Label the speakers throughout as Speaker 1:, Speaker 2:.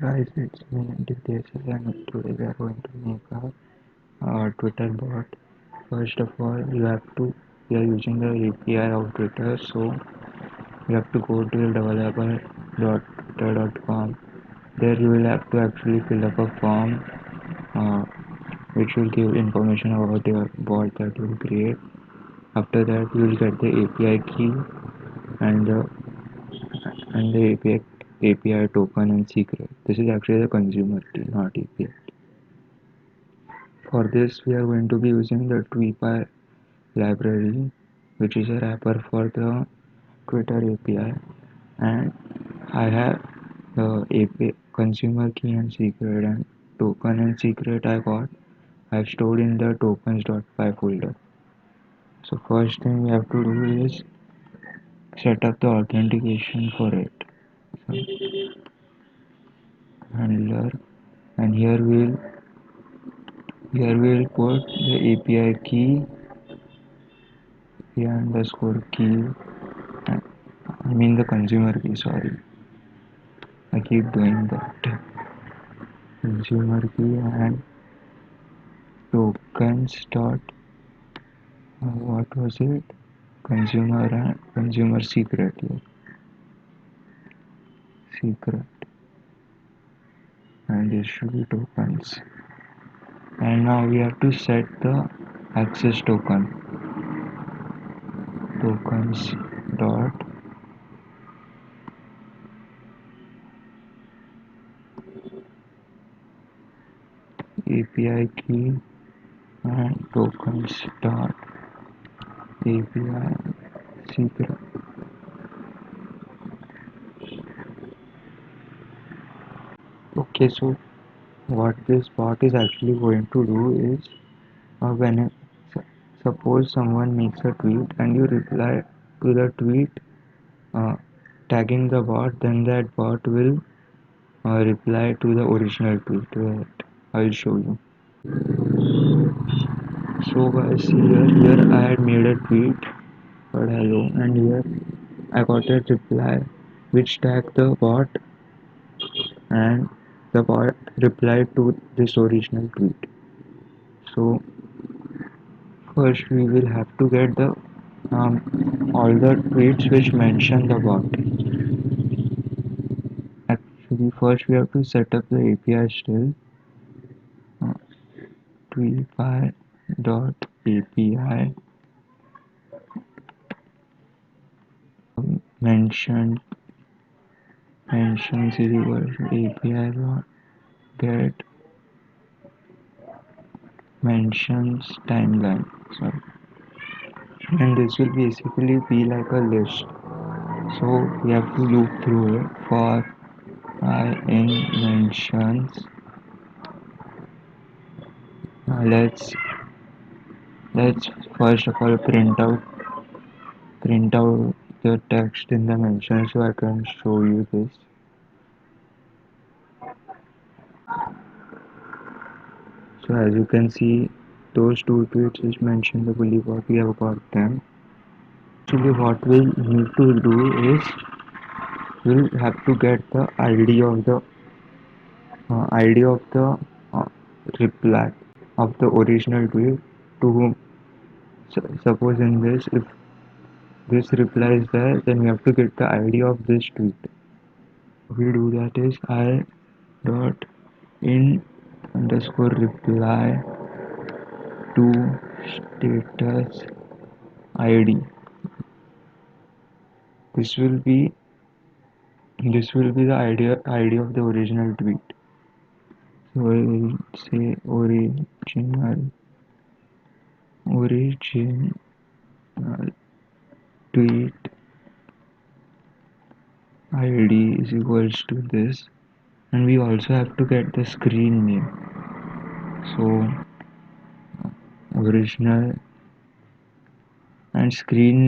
Speaker 1: Guys, it's me DTSL and today we are going to make a Twitter bot. First of all, we are using the API of Twitter, so you have to go to the developer.twitter.com. There you will have to actually fill up a form uh, which will give information about your bot that you will create. After that, you will get the API key and the API token and secret. This is actually the consumer key, not API. For this, we are going to be using the tweepy library, which is a wrapper for the Twitter API, and I have the API consumer key and secret and token and secret I've stored in the tokens.py folder. So first thing we have to do is set up the authentication for it. So handler, and here we'll put the API key, underscore key, I mean the consumer key, sorry. I keep doing that. Consumer key and tokens dot what was it? Consumer and consumer secret, yeah. Secret, and this should be tokens. And now we have to set the access token. Tokens dot API key and tokens dot API secret. Okay, so what this bot is actually going to do is when suppose someone makes a tweet and you reply to the tweet uh, tagging the bot, then that bot will reply to the original tweet. I'll show you. So guys, here I had made a tweet called hello, and here I got a reply which tagged the bot, and the bot replied to this original tweet. So first we will have to get the all the tweets which mention the bot. Actually, first we have to set up the API still. Uh, tweepy dot API mentioned mentions is equal to API dot get mentions timeline. Sorry. And this will basically be like a list. So we have to loop through it for I in mentions. Let's first of all print out the text in the mention so I can show you this. So as you can see, those two tweets which mention the bully bot, we have got them. Actually, what we'll need to do is we'll have to get the ID of the uh, reply of the original tweet to whom. Suppose in this, if this reply is there, then we have to get the ID of this tweet. We do that is I dot in underscore reply to status ID. This will be the ID of the original tweet. So I will say original tweet ID is equals to this, and we also have to get the screen name. So original and screen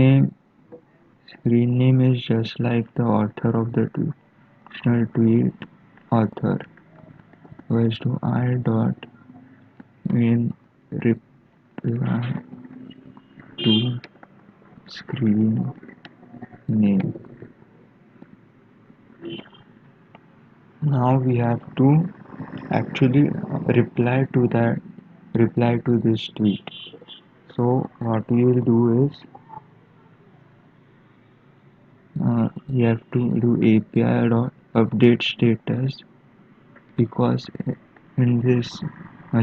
Speaker 1: name is just like the author of the tweet. Original tweet author equals to I dot in reply to screen name. Now we have to actually reply to this tweet. So what we will do is we have to do API dot update status, because in this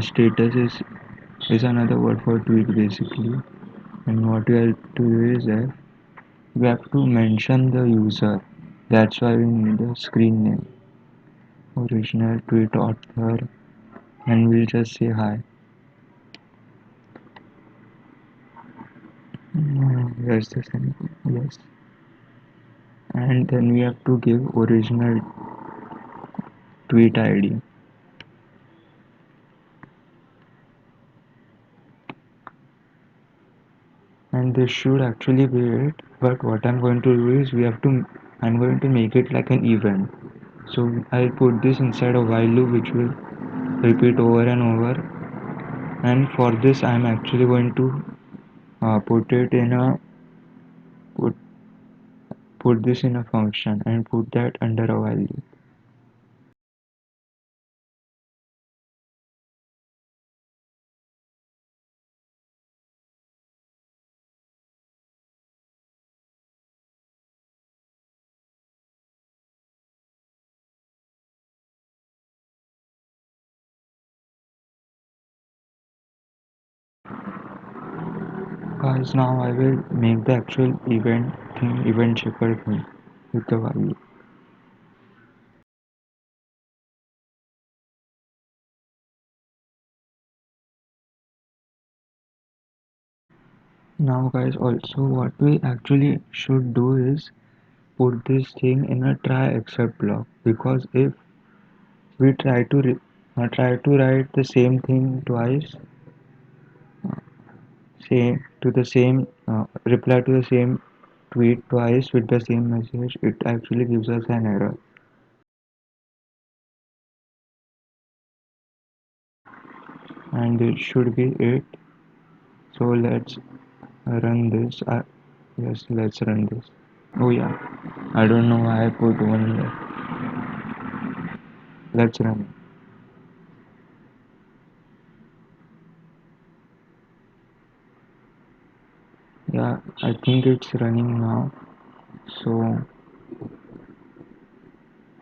Speaker 1: status is another word for tweet basically. And what we have to do is that we have to mention the user. That's why we need the screen name, original tweet author, and we'll just say hi. Yes, the same. Yes, and then we have to give original tweet ID. And this should actually be it, but what I'm going to do is I'm going to make it like an event. So I'll put this inside a while loop which will repeat over and over, and for this I'm actually going to put it in a put put this in a function and put that under a while loop. Guys, now I will make the actual event shipper thing with the while loop. Now guys, also what we actually should do is put this thing in a try except block, because if we try to write the same thing twice, say to the same reply to the same tweet twice with the same message, it actually gives us an error. And this should be it. So let's run this. Yes, let's run this. Oh yeah, I don't know why I put one there. Let's run it. Yeah, I think it's running now. So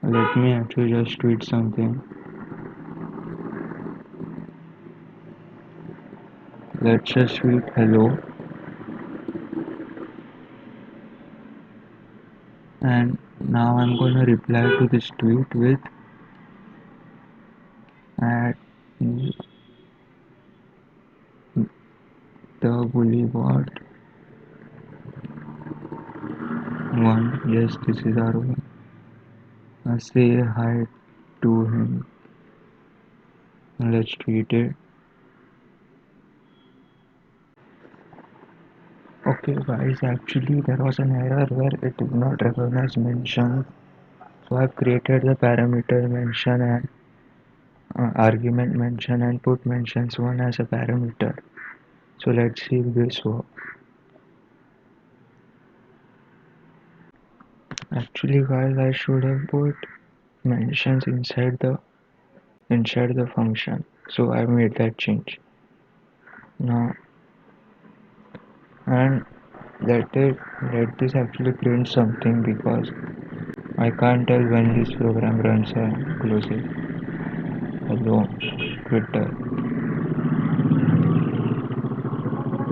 Speaker 1: let me actually just tweet something. Let's just tweet hello, and now I'm gonna reply to this tweet with at the boulevard one. Yes, this is our one. Say hi to him. Let's tweet it. Okay guys, actually there was an error where it did not recognize mention. So I've created the parameter mention and argument mention and put mentions one as a parameter. So let's see if this works. Actually guys, I should have put mentions inside the function. So I made that change. Now and let this actually print something, because I can't tell when this program runs and closes. Hello, Twitter.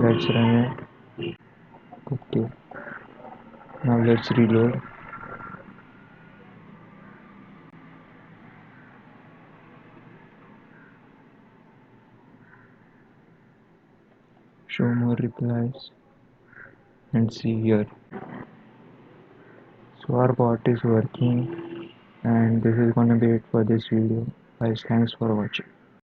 Speaker 1: Let's run it. Okay. Now let's reload. Show more replies and see here. So our bot is working, and this is gonna be it for this video. Guys, thanks for watching.